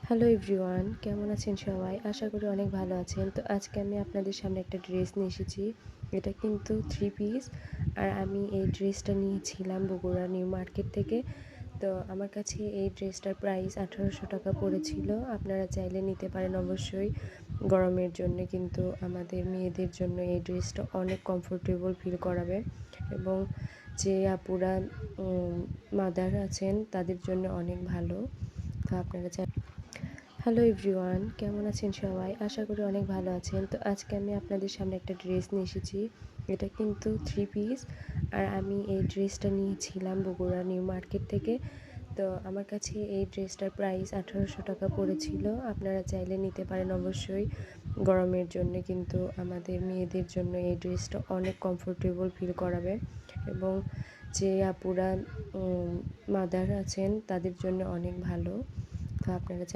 Hello everyone, কেমন আছেন সবাই? আশা করি অনেক ভালো আছেন। তো আজকে আমি আপনাদের সামনে একটা ড্রেস নিয়ে এসেছি। এটা কিন্তু 3 পিস। আর আমি এই ড্রেসটা নিয়েছিলাম বগুড়া নিউ মার্কেট থেকে। তো আমার কাছে এই ড্রেসটার প্রাইস ১৮০০ টাকা পড়েছিল। আপনারা চাইলে নিতে পারেন অবশ্যই। গরমের জন্য কিন্তু আমাদের মেয়েদের জন্য এই ড্রেসটা অনেক কমফোর্টেবল ফিল করাবে, এবং যে আপুরা মাদার আছেন তাদের জন্য অনেক ভালো। তো আপনারা হ্যালো এভরিওয়ান, কেমন আছেন সবাই? আশা করি অনেক ভালো আছেন। তো আজকে আমি আপনাদের সামনে একটা ড্রেস নিয়ে এসেছি। এটা কিন্তু 3 পিস। আর আমি এই ড্রেসটা নিয়েছিলাম বগুড়া নিউ মার্কেট থেকে। তো আমার কাছে এই ড্রেসটার প্রাইস ১৮০০ টাকা পড়েছিল। আপনারা চাইলে নিতে পারেন অবশ্যই। গরমের জন্য কিন্তু আমাদের মেয়েদের জন্য এই ড্রেসটা অনেক কমফোর্টেবল ফিল করাবে, এবং যে আপুরা মাদার আছেন তাদের জন্য অনেক ভালো। তো আপনারা